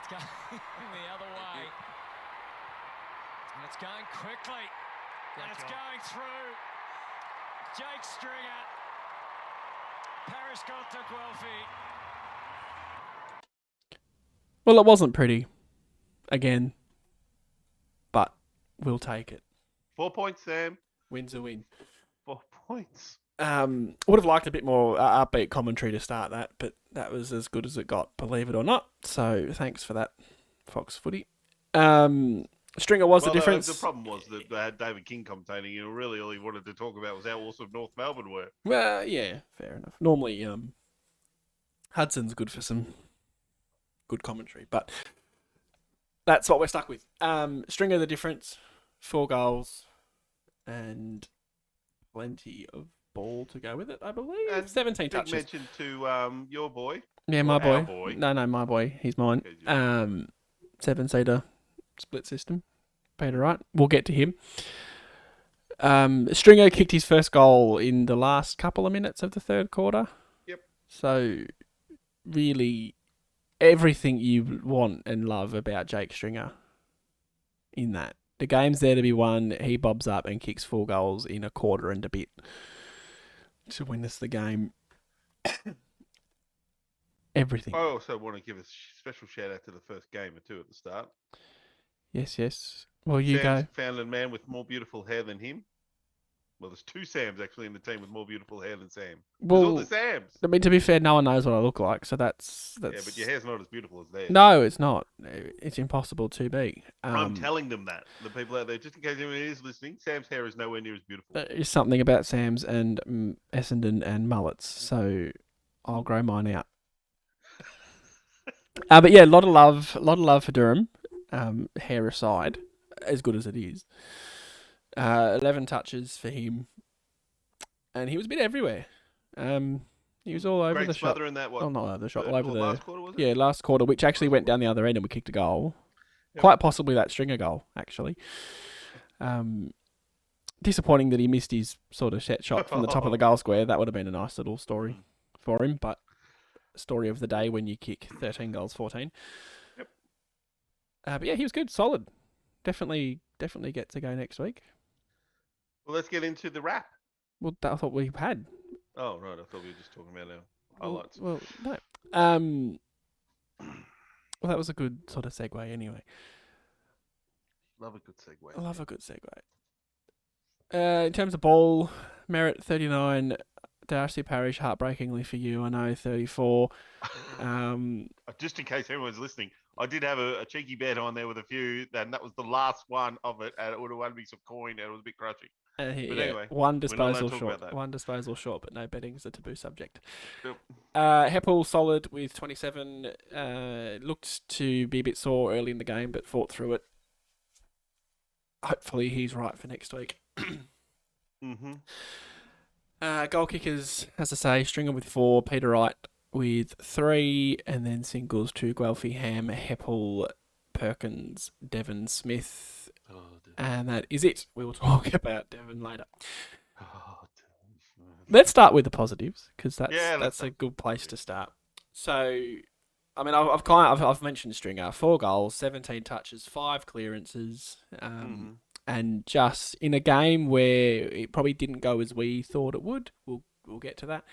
It's going the other way. And it's going quickly. And it's going through. Jake Stringer. Paris got to Guelphy. Well, it wasn't pretty. Again. But we'll take it. 4 points, Sam. Win's a win. 4 points. Would have liked a bit more upbeat commentary to start that, but that was as good as it got, believe it or not. So thanks for that, Fox Footy. Stringer was the difference. The problem was that they had David King commentating, and really all he wanted to talk about was how awesome North Melbourne were. Well, yeah, fair enough. Normally, Hudson's good for some good commentary, but that's what we're stuck with. Stringer the difference, 4 goals, and plenty of ball to go with it, I believe. And 17 touches. Big mention to your boy. Yeah, my boy. Our boy. No, my boy. He's mine. 7-seater split system. Peter Wright. We'll get to him. Stringer kicked his first goal in the last couple of minutes of the third quarter. Yep. So, really, everything you want and love about Jake Stringer in that. The game's there to be won. He bobs up and kicks 4 goals in a quarter and a bit to win us the game. Everything. I also want to give a special shout out to the first game or two at the start. Yes. Well, you Sam's go. found a man with more beautiful hair than him. Well, there's 2 Sams actually in the team with more beautiful hair than Sam. There's all the Sams. I mean, to be fair, no one knows what I look like, so that's... Yeah, but your hair's not as beautiful as theirs. No, it's not. It's impossible to be. I'm telling them that. The people out there, just in case anyone is listening, Sam's hair is nowhere near as beautiful. There is something about Sam's and Essendon and mullets, so I'll grow mine out. But yeah, a lot of love for Durham. Hair aside, as good as it is. 11 touches for him, and he was a bit everywhere. He was all over Great the shot. smother in that, what? Oh, not over the shot, all Third over the last quarter, was it? Yeah, last quarter, which actually went down the other end, and we kicked a goal. Yep. Quite possibly that Stringer goal, actually. Disappointing that he missed his sort of set shot from the top of the goal square. That would have been a nice little story for him, but story of the day when you kick 13 goals, 14. Yep. But yeah, he was good, solid. Definitely get to go next week. Well, let's get into the wrap. Well, I thought we had. Oh, right. I thought we were just talking about our highlights. Well, no. Well, that was a good sort of segue anyway. Love a good segue. I love a good segue. In terms of ball, Merritt 39, Darcy Parish, heartbreakingly for you, I know, 34. Just in case everyone's listening, I did have a cheeky bet on there with a few, and that was the last one of it, and it would have won me some coin, and it was a bit crunchy. But anyway, one disposal short. One disposal short, but no betting's a taboo subject. Yep. Heppel solid with 27. Looked to be a bit sore early in the game, but fought through it. Hopefully he's right for next week. Goal kickers, as I say, Stringer with 4, Peter Wright with 3, and then singles to Guelphy, Ham, Heppel, Perkins, Devon Smith. And that is it. We will talk about Devon later. Let's start with the positives, because that's a good place to start. So, I mean, I've mentioned Stringer, 4 goals, 17 touches, 5 clearances, and just in a game where it probably didn't go as we thought it would. We'll get to that.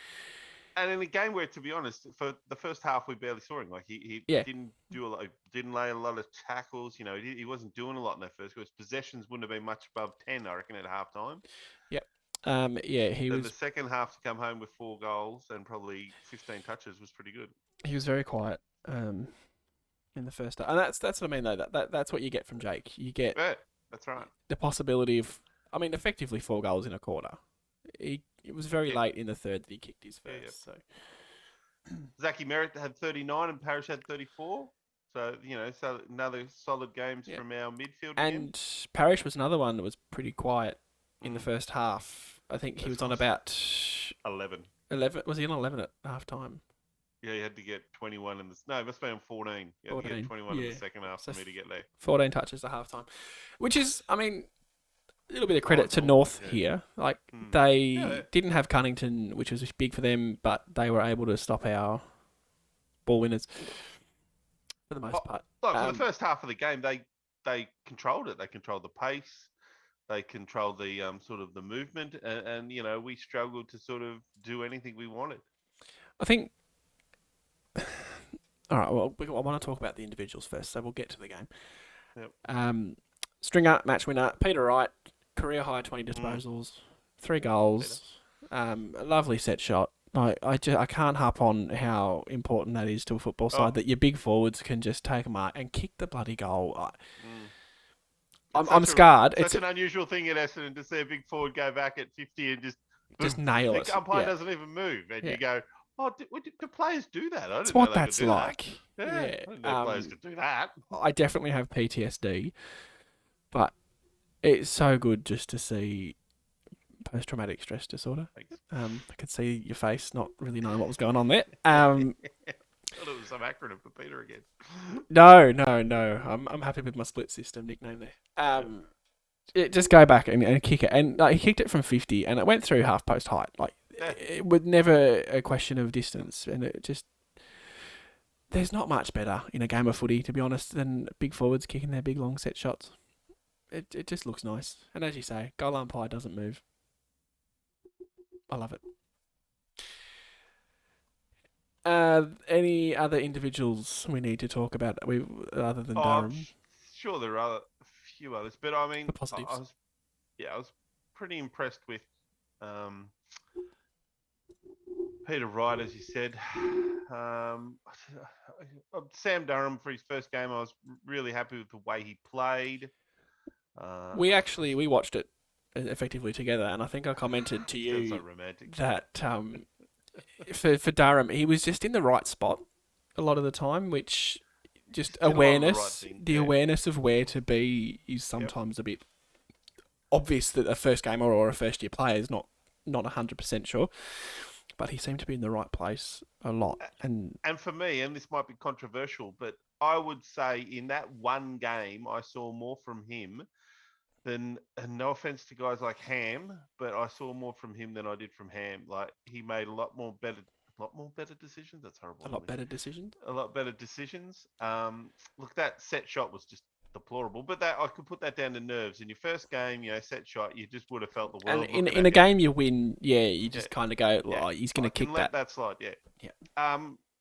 And in a game where, to be honest, for the first half we barely saw him. Like he didn't do a lot, didn't lay a lot of tackles. You know, he wasn't doing a lot in that first. Because possessions wouldn't have been much above 10, I reckon, at half time. Yep. He was. The second half to come home with 4 goals and probably 15 touches was pretty good. He was very quiet. In the first half, and that's what I mean though. That's what you get from Jake. You get. Yeah, that's right. The possibility of, I mean, effectively 4 goals in a quarter. It was very late in the third that he kicked his first. So, Zachy Merritt had 39 and Parish had 34. So, so another solid games from our midfield. And again. Parish was another one that was pretty quiet in the first half. I think he was on about 11. 11. Was he on 11 at half time? Yeah, he had to get 21 in the... No, it must be on 14. He had to get 21 in the second half for me to get there. 14 touches at half time. Which is, I mean... A little bit of credit to North here. Like, they didn't have Cunnington, which was big for them, but they were able to stop our ball winners for the most part. Like for the first half of the game, they controlled it. They controlled the pace. They controlled the sort of the movement, and we struggled to sort of do anything we wanted. I think. All right. Well, I want to talk about the individuals first, so we'll get to the game. Yep. Stringer, match winner. Peter Wright, career high 20 disposals, 3 goals, a lovely set shot. I can't harp on how important that is to a football side, that your big forwards can just take a mark and kick the bloody goal. I'm scarred. It's an unusual thing at Essendon to see a big forward go back at 50 and just nail it. The umpire doesn't even move, and you go, "Oh, do players do that?" That's what that's like. That. Yeah, I didn't know players could do that. I definitely have PTSD, but it's so good just to see post-traumatic stress disorder. I could see your face not really knowing what was going on there. I thought it was some acronym for Peter again. No. I'm happy with my split system nickname there. Just go back and kick it. And he kicked it from 50 and it went through half post height. It was never a question of distance. And it just... There's not much better in a game of footy, to be honest, than big forwards kicking their big long set shots. It just looks nice. And as you say, goal umpire doesn't move. I love it. Any other individuals we need to talk about other than Durham? Sure, there are a few others, but I mean, the positives. I was pretty impressed with Peter Wright, as you said. Sam Durham for his first game, I was really happy with the way he played. We watched it effectively together, and I think I commented to you so romantic. That for Durham, he was just in the right spot a lot of the time, which just awareness, awareness of where to be is sometimes a bit obvious that a first gamer or a first year player is not 100% sure. But he seemed to be in the right place a lot. And for me, and this might be controversial, but I would say in that one game, I saw more from him than, and no offense to guys like Ham, but I saw more from him than I did from Ham. Like, he made a lot more better decisions. That's horrible. A lot better decisions. Look, that set shot was just deplorable, but that I could put that down to nerves. In your first game, set shot, you just would have felt the world. And in a game you win, you just kind of go, he's going to kick that. Let that slide,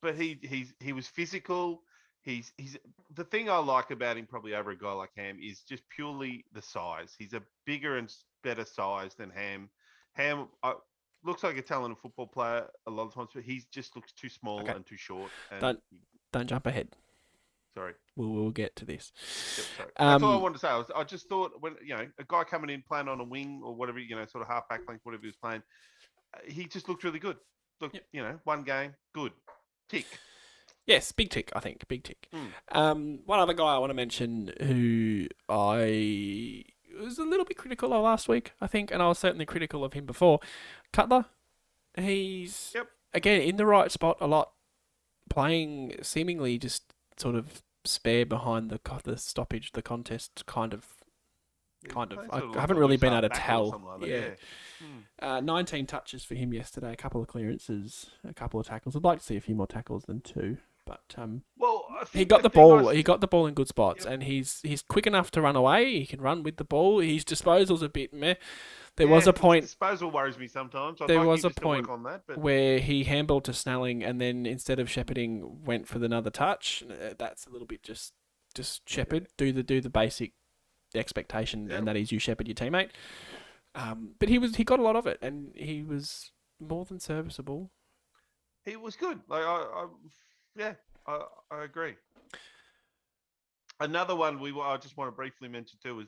But he was physical. He's the thing I like about him probably over a guy like Ham is just purely the size. He's a bigger and better size than Ham. Ham looks like a talented football player a lot of times, but he just looks too small and too short. And don't jump ahead. Sorry. We'll get to this. Yep, sorry. That's all I wanted to say. I just thought when a guy coming in playing on a wing or whatever, sort of half back length, whatever he was playing, he just looked really good. One game, good, tick. Yes, big tick. I think big tick. One other guy I want to mention who I was a little bit critical of last week, I think, and I was certainly critical of him before. Cutler, he's again in the right spot a lot, playing seemingly just sort of spare behind the stoppage, the contest kind of. I haven't really been able to tell. 19 touches for him yesterday, a couple of clearances, a couple of tackles. I'd like to see a few more tackles than 2, but he got the ball. He got the ball in good spots, and he's quick enough to run away. He can run with the ball. His disposal's a bit meh. There was a point. Disposal worries me sometimes. There was a point where he handballed to Snelling, and then instead of shepherding, went for another touch. That's a little bit just shepherd. Do the basic expectation, and that is you shepherd your teammate. But he got a lot of it, and he was more than serviceable. He was good. I agree. Another one I just want to briefly mention too was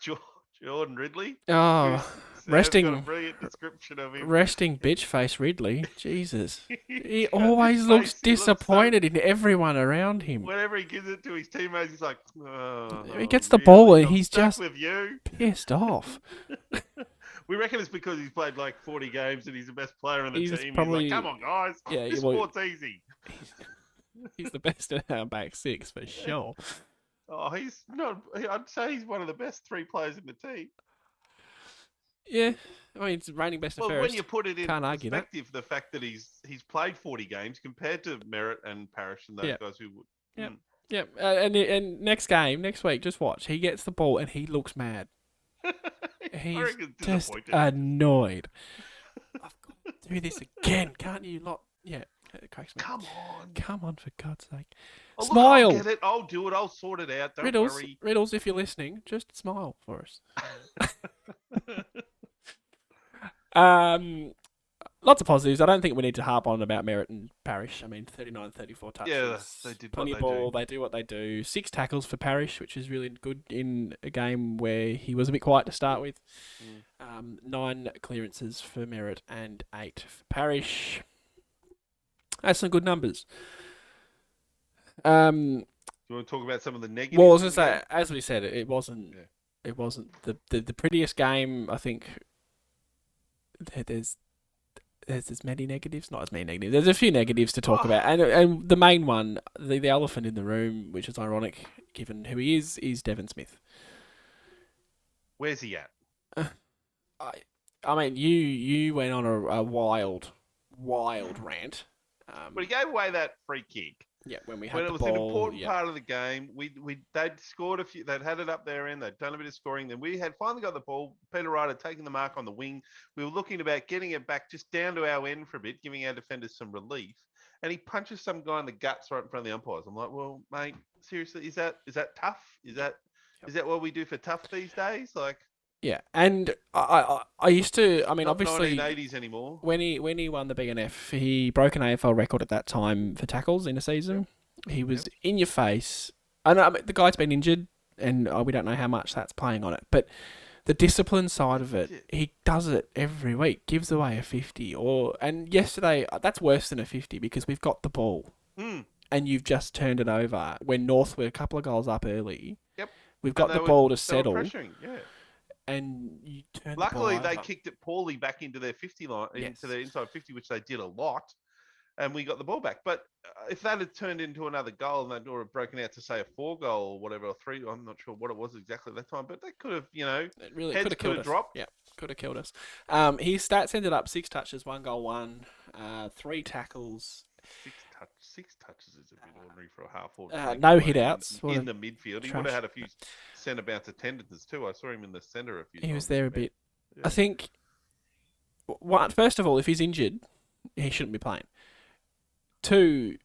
Jordan Ridley. Oh, resting. Got a brilliant description of him. Resting bitch face Ridley. Jesus. He always looks disappointed in everyone around him. Whenever he gives it to his teammates, he's like, he gets the ball and he's just with you. Pissed off. We reckon it's because he's played like 40 games and he's the best player in the team. Probably, he's like, come on, guys. This sport's easy. He's the best at our back six for sure. Oh, he's not. I'd say he's one of the best 3 players in the team. Yeah, I mean, it's reigning best and Well, fairest. when you put it in Can't argue that. perspective, the fact that he's played 40 games compared to Merritt and Parrish and those guys who would. Yeah. Yeah, and next week, just watch. He gets the ball and he looks mad. He's just annoyed. I've got to do this again. Can't you lot? Yeah, it cracks me. Come on, for God's sake. Oh, Smile. Look, I'll get it. I'll do it. I'll sort it out. Don't worry. Riddles, if you're listening, just smile for us. Lots of positives. I don't think we need to harp on about Merritt and Parrish. I mean, 39, 34 touches. Yeah, they did plenty of ball. They do what they do. 6 tackles for Parrish, which is really good in a game where he was a bit quiet to start with. 9 clearances for Merritt and 8 for Parrish. That's some good numbers. Do you want to talk about some of the negatives? Well, I was going to say, as we said, it wasn't. Yeah. It wasn't the prettiest game. I think there's many negatives, not as many negatives. There's a few negatives to talk about, and the main one, the elephant in the room, which is ironic given who he is Devon Smith. Where's he at? I mean, you went on a wild rant. But he gave away that free kick. Yeah, when it was an important part of the game, they'd scored a few. They'd had it up their end. They'd done a bit of scoring. Then we had finally got the ball. Peter Wright had taken the mark on the wing. We were looking about getting it back just down to our end for a bit, giving our defenders some relief. And he punches some guy in the guts right in front of the umpires. I'm like, well, mate, seriously, is that tough? Is that what we do for tough these days? Like. Yeah, and I used to. I mean, not obviously, 1980s anymore. When he won the BNF, he broke an AFL record at that time for tackles in a season. Yep. He was in your face. I know the guy's been injured, and we don't know how much that's playing on it. But the discipline side of it, he does it every week. Gives away a 50, and yesterday that's worse than a 50 because we've got the ball, and you've just turned it over when North were a couple of goals up early. Yep, we've got the ball to settle. They were pressuring, yeah. And you turn Luckily, the ball they kicked it poorly back into their 50 line, into their inside 50, which they did a lot, and we got the ball back. But if that had turned into another goal and they'd or broken out to say a 4 goal or whatever, or 3, I'm not sure what it was exactly at that time, but they could have, it really heads could have dropped. Yeah, could have killed us. His stats ended up 6 touches, 1 goal, 3 tackles. 6 touches is a bit ordinary for a half-forward. No hit-outs. In the midfield. He would have had a few centre bounce attendances too. I saw him in the centre a few times. He was there a bit. Yeah. I think, first of all, if he's injured, he shouldn't be playing. 2,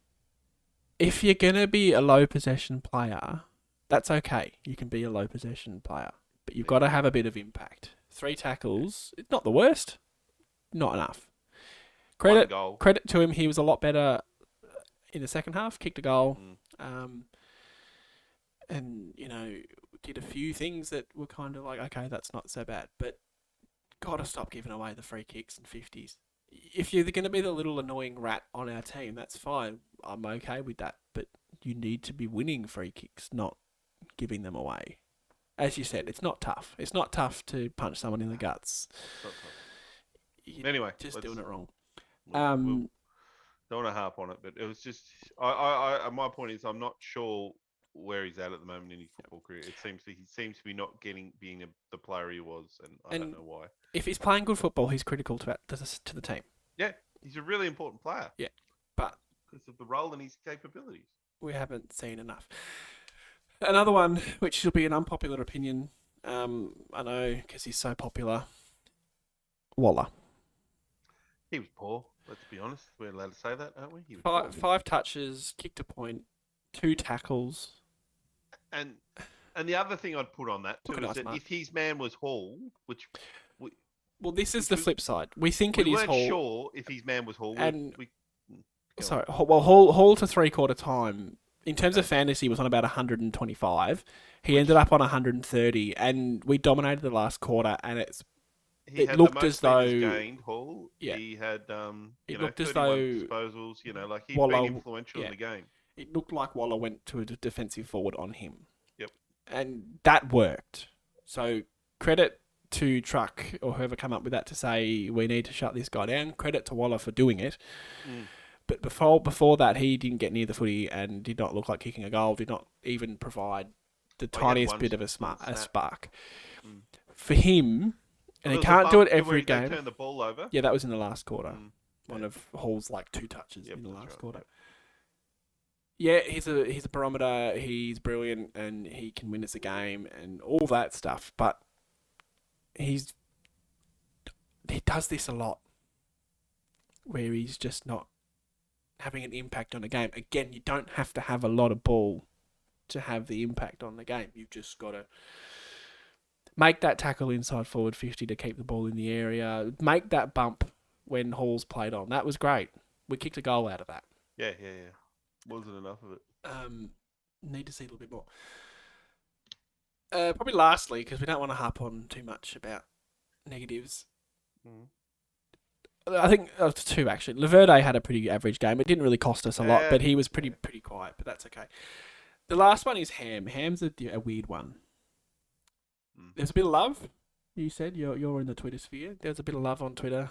if you're going to be a low possession player, that's okay. You can be a low possession player. But you've got to have a bit of impact. 3 tackles, it's not the worst. Not enough. Credit to him, he was a lot better in the second half, kicked a goal, and, did a few things that were kind of like, okay, that's not so bad, but got to stop giving away the free kicks and 50s. If you're going to be the little annoying rat on our team, that's fine. I'm okay with that, but you need to be winning free kicks, not giving them away. As you said, it's not tough. It's not tough to punch someone in the guts. Anyway, just doing it wrong. Don't want to harp on it, but it was just. My point is, I'm not sure where he's at the moment in his football career. He seems to be not being the player he was, and I don't know why. If he's playing good football, he's critical to the team. Yeah, he's a really important player. Yeah, but because of the role and his capabilities, we haven't seen enough. Another one, which will be an unpopular opinion, I know because he's so popular. Waller. He was poor. Let's be honest. We're allowed to say that, aren't we? He was 5 touches, kicked a point, 2 tackles. And the other thing I'd put on that too is that if his man was Hall, this is the flip side. We think it is Hall. We weren't sure if his man was Hall. Hall to 3/4 time. In terms of fantasy, was on about 125. He ended up on 130, and we dominated the last quarter, and it looked as though gained Hall. Yeah. He had it looked as though disposals. Like he'd been influential in the game. It looked like Waller went to a defensive forward on him. Yep. And that worked. So credit to Truck or whoever came up with that to say we need to shut this guy down. Credit to Waller for doing it. But before that, he didn't get near the footy and did not look like kicking a goal. Did not even provide the tiniest bit of a spark. For him, And he can't do it every They game. turned the ball over. Yeah, that was in the last quarter. One of Hall's 2 touches in the last quarter. Yeah, he's a barometer. He's brilliant, and he can win us a game and all that stuff. But he does this a lot, where he's just not having an impact on the game. Again, you don't have to have a lot of ball to have the impact on the game. You've just got to make that tackle inside forward 50 to keep the ball in the area. Make that bump when Hall's played on. That was great. We kicked a goal out of that. Yeah. Wasn't enough of it. Need to see a little bit more. Probably lastly, because we don't want to harp on too much about negatives. I think 2 actually. Laverde had a pretty average game. It didn't really cost us a lot, but he was pretty quiet. But that's okay. The last one is Ham. Ham's a weird one. There's a bit of love. You said you're in the Twitter sphere. There's a bit of love on Twitter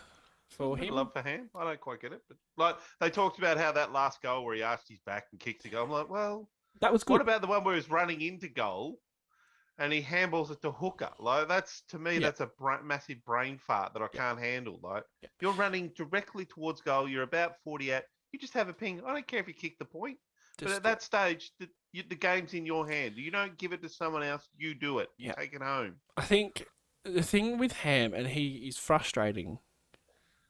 for him. Love for Ham. I don't quite get it, but they talked about how that last goal where he arched his back and kicked a goal. I'm like, well, that was good. What about the one where he's running into goal and he handballs it to hooker? That's to me, that's a massive brain fart that I can't handle. You're running directly towards goal. You're about 40 out. You just have a ping. I don't care if you kick the point. But at that stage, the game's in your hand. You don't give it to someone else. You do it. You take it home. I think the thing with Ham, and he is frustrating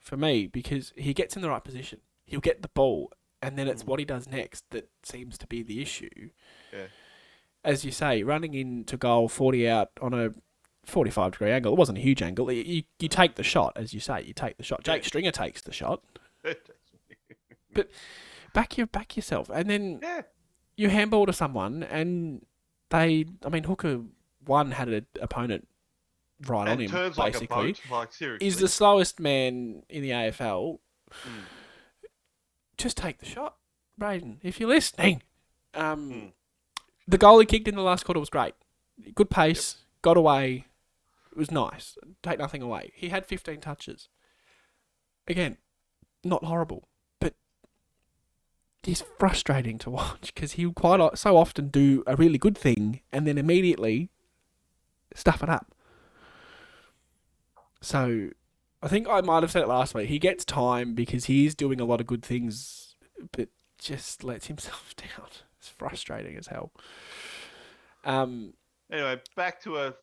for me because he gets in the right position. He'll get the ball, and then it's what he does next that seems to be the issue. Yeah. As you say, running into goal 40 out on a 45-degree angle. It wasn't a huge angle. You take the shot, as you say. You take the shot. Jake Stringer takes the shot. But back yourself. And then you handball to someone, and Hooker 1 had an opponent right on him, basically. Seriously. He's the slowest man in the AFL. Just take the shot, Braden, if you're listening. The goal he kicked in the last quarter was great. Good pace, got away. It was nice. Take nothing away. He had 15 touches. Again, not horrible, but he's frustrating to watch because he'll so often do a really good thing and then immediately stuff it up. So I think I might have said it last week. He gets time because he is doing a lot of good things, but just lets himself down. It's frustrating as hell. Anyway, back to a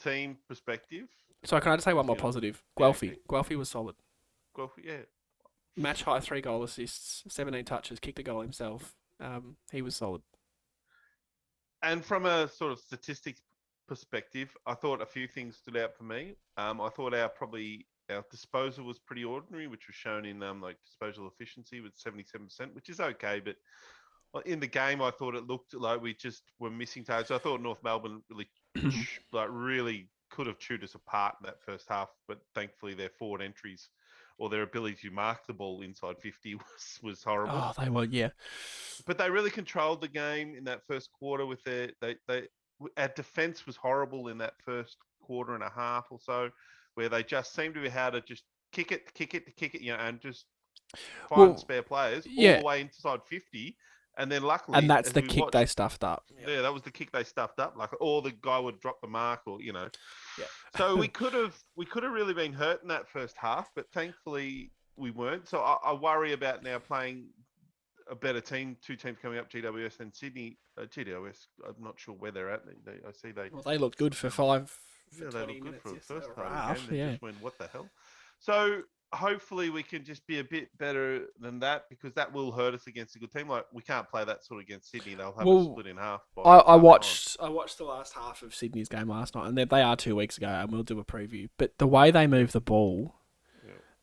team perspective. So can I just say one more positive? Guelphy. Guelphy was solid. Guelphy, yeah. Match high 3 goal assists, 17 touches, kicked a goal himself. He was solid. And from a sort of statistics perspective, I thought a few things stood out for me. I thought our disposal was pretty ordinary, which was shown in disposal efficiency with 77%, which is okay. But in the game, I thought it looked like we just were missing targets. I thought North Melbourne really could have chewed us apart in that first half, but thankfully their forward entries or their ability to mark the ball inside 50 was horrible. Oh, they were, yeah. But they really controlled the game in that first quarter with our defence was horrible in that first quarter and a half or so, where they just seemed to be how to just kick it, and just find spare players all the way inside 50. And then luckily... And that's the kick they stuffed up. Yeah, that was the kick they stuffed up. Or the guy would drop the mark or, Yeah. So we could have really been hurt in that first half, but thankfully we weren't. So I worry about now playing a better team, 2 teams coming up, GWS and Sydney. GWS, I'm not sure where they're at. I see they... Well, they looked good for 5... Yeah, they looked good for the first half of the game. They just went, what the hell? So... hopefully we can just be a bit better than that because that will hurt us against a good team. We can't play that sort against Sydney. They'll have a split in half. I watched the last half of Sydney's game last night, and they are 2 weeks ago, and we'll do a preview. But the way they move the ball,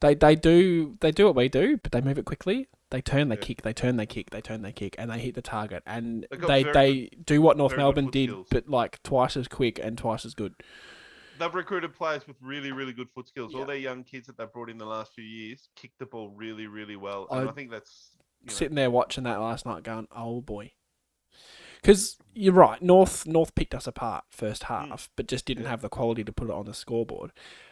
they do what we do, but they move it quickly. They turn, they kick, they turn, they kick, they turn, they kick, and they hit the target. And they do what North Melbourne did, but twice as quick and twice as good. They've recruited players with really, really good foot skills. All their young kids that they've brought in the last few years kick the ball really, really well. And I think that's... Sitting there watching that last night going, oh boy. Because you're right, North picked us apart first half, but just didn't have the quality to put it on the scoreboard.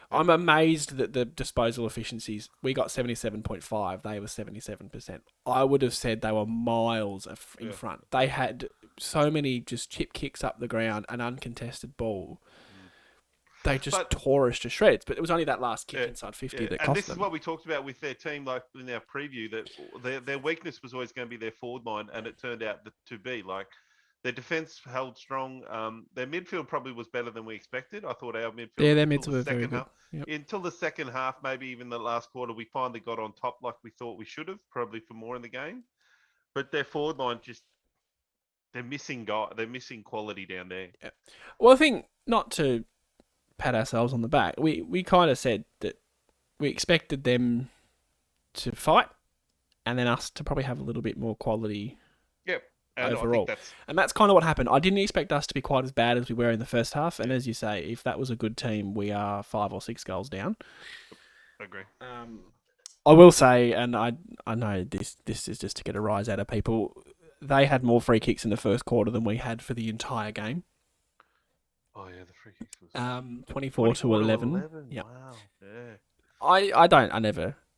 I'm amazed that the disposal efficiencies, we got 77.5, they were 77%. I would have said they were miles in front. They had so many just chip kicks up the ground, an uncontested ball. they just tore us to shreds. But it was only that last kick inside 50 that cost them. And this is what we talked about with their team, like in our preview, that their weakness was always going to be their forward line, and it turned out to be like their defense held strong. Their midfield probably was better than we expected. I thought our midfield. Yeah, their mids were very good. Until the second half, maybe even the last quarter, we finally got on top like we thought we should have, probably for more in the game. But their forward line they're missing quality down there. Yeah. Well, I think not to pat ourselves on the back. We kind of said that we expected them to fight, and then us to probably have a little bit more quality. Yep. Overall, and that's kind of what happened. I didn't expect us to be quite as bad as we were in the first half, and as you say, if that was a good team, we are 5 or 6 goals down. I agree. I will say, and I know this is just to get a rise out of people, they had more free kicks in the first quarter than we had for the entire game. Oh yeah, the free kicks was 24 to 11. Yep. Wow. Yeah.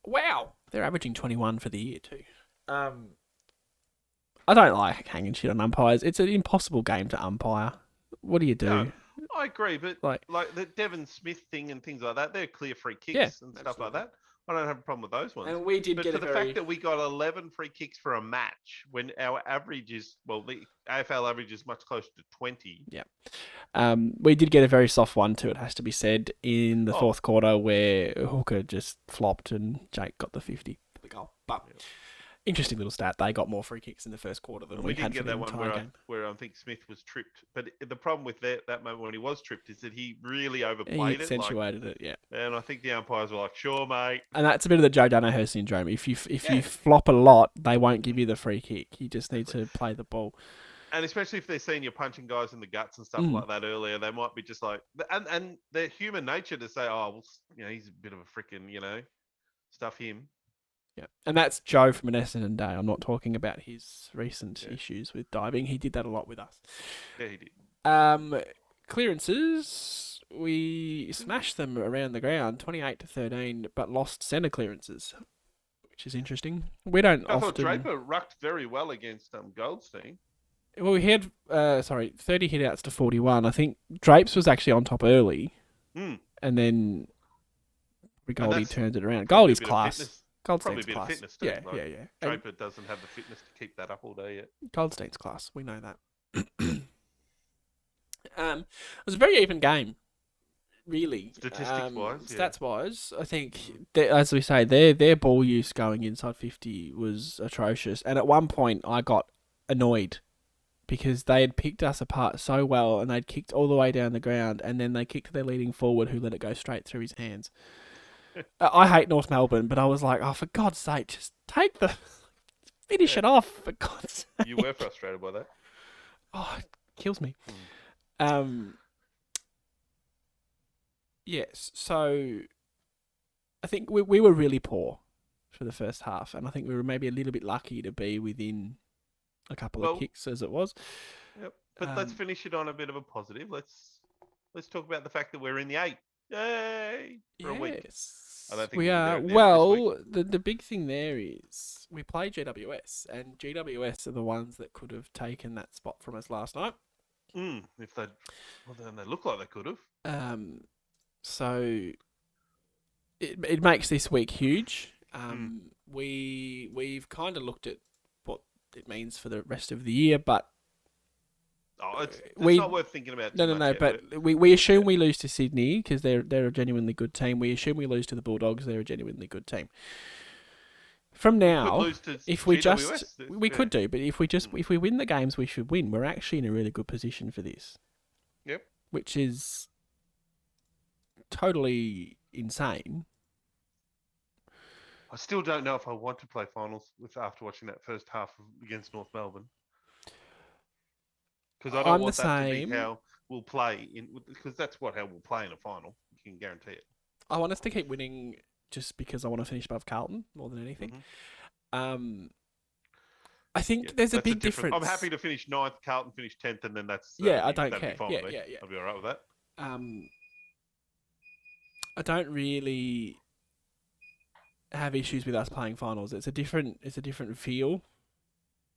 Wow, they're averaging 21 for the year too. I don't like hanging shit on umpires. It's an impossible game to umpire. What do you do? No, I agree, but like the Devon Smith thing and things like that, they're clear free kicks and stuff like that. I don't have a problem with those ones. And we did but get for the fact that we got 11 free kicks for a match when our average is, the AFL average is much closer to 20. Yeah. We did get a very soft one too, it has to be said, in the fourth quarter where Hooker just flopped and Jake got the 50 for the goal. But interesting little stat. They got more free kicks in the first quarter than we had for the entire game. Where I think Smith was tripped. But the problem with that moment when he was tripped is that he really overplayed it. He accentuated it, yeah. And I think the umpires were like, sure, mate. And that's a bit of the Joe Danaher syndrome. If you flop a lot, they won't give you the free kick. You just need to play the ball. And especially if they're seeing you punching guys in the guts and stuff like that earlier, they might be just like... And their human nature to say, he's a bit of a freaking, stuff him. Yeah, and that's Joe from an Essendon day. I'm not talking about his recent issues with diving. He did that a lot with us. Yeah, he did. Clearances, we smashed them around the ground, 28-13, but lost centre clearances, which is interesting. We don't often... I thought Draper rucked very well against Goldstein. Well, we had 30 hit-outs to 41. I think Drapes was actually on top early, and then Goldie turned it around. Goldie's class. Probably a bit class. of fitness too. Yeah. Draper doesn't have the fitness to keep that up all day yet. Goldstein's class. We know that. It was a very even game, really. Statistics-wise, Stats-wise, I think, as we say, their ball use going inside 50 was atrocious. And at one point, I got annoyed because they had picked us apart so well and they'd kicked all the way down the ground and then they kicked their leading forward who let it go straight through his hands. I hate North Melbourne, but I was like, for God's sake, just finish it off, for God's sake. You were frustrated by that? Oh, it kills me. Yes, so I think we were really poor for the first half, and I think we were maybe a little bit lucky to be within a couple of kicks as it was. Yep, but let's finish it on a bit of a positive. Let's talk about the fact that we're in the 8. Yay! For a week. I don't think we are. Well, the big thing there is we play GWS, and GWS are the ones that could have taken that spot from us last night. Then they look like they could have. So it makes this week huge. We've kind of looked at what it means for the rest of the year, but it's not worth thinking about. No. But we assume we lose to Sydney because they're a genuinely good team. We assume we lose to the Bulldogs. They're a genuinely good team. From now, if we we could do, but if we win the games we should win, we're actually in a really good position for this. Yep. Which is totally insane. I still don't know if I want to play finals after watching that first half against North Melbourne. Because I don't want that to be how we'll play because that's how we'll play in a final. You can guarantee it. I want us to keep winning just because I want to finish above Carlton more than anything. I think there's a big difference. I'm happy to finish 9th, Carlton finish 10th, and then that's... I don't care. Yeah. I'll be all right with that. I don't really have issues with us playing finals. It's a different feel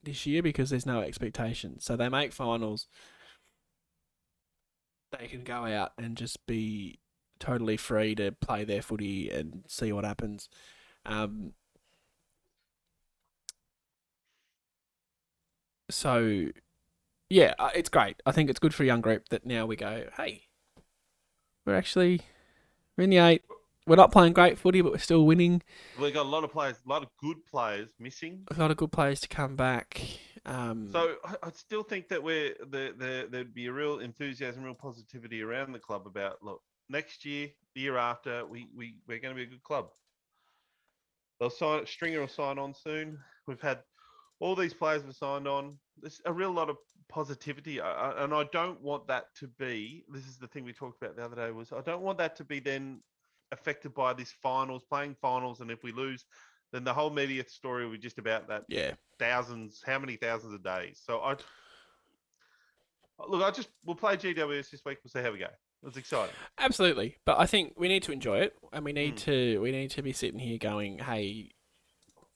this year because there's no expectation. So they make finals they can go out and just be totally free to play their footy and see what happens. So, yeah, it's great. I think it's good for a young group that now we go, hey, we're in the 8. We're not playing great footy, but we're still winning. We've got a lot of players, a lot of good players missing. A lot of good players to come back. So I still think that there'd be a real enthusiasm, real positivity around the club about, look, next year, the year after, we're going to be a good club. Stringer will sign on soon. We've had all these players have signed on. There's a real lot of positivity, and I don't want that to be. This is the thing we talked about the other day. I don't want that to be then affected by this playing finals, and if we lose, then the whole media story will be just about that. Yeah. How many thousands of days? So we'll play GWS this week. We'll see how we go. It's exciting. Absolutely, but I think we need to enjoy it, and we need to be sitting here going, hey,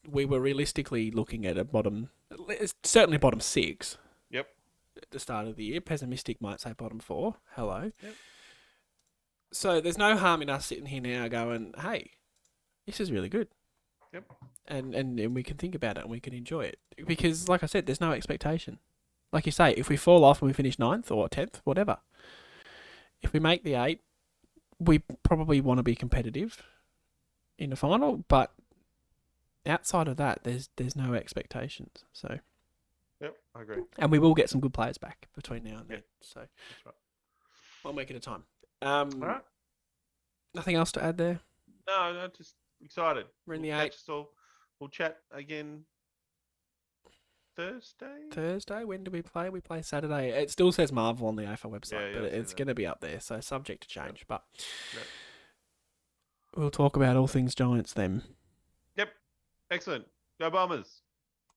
we were realistically looking at certainly bottom 6. Yep. At the start of the year, pessimistic might say bottom 4. Hello. Yep. So there's no harm in us sitting here now going, hey, this is really good. Yep. And we can think about it and we can enjoy it. Because, like I said, there's no expectation. Like you say, if we fall off and we finish 9th or 10th, whatever, if we make the 8, we probably want to be competitive in the final, but outside of that, there's no expectations. So, yep, I agree. And we will get some good players back between now and then. So, that's right. 1 week at a time. All right. Nothing else to add there? No, just excited. We're in the 8. We'll chat again Thursday. Thursday? When do we play? We play Saturday. It still says Marvel on the AFL website, but it's going to be up there, so subject to change. Yep. But we'll talk about all things Giants then. Yep. Excellent. Go Bombers.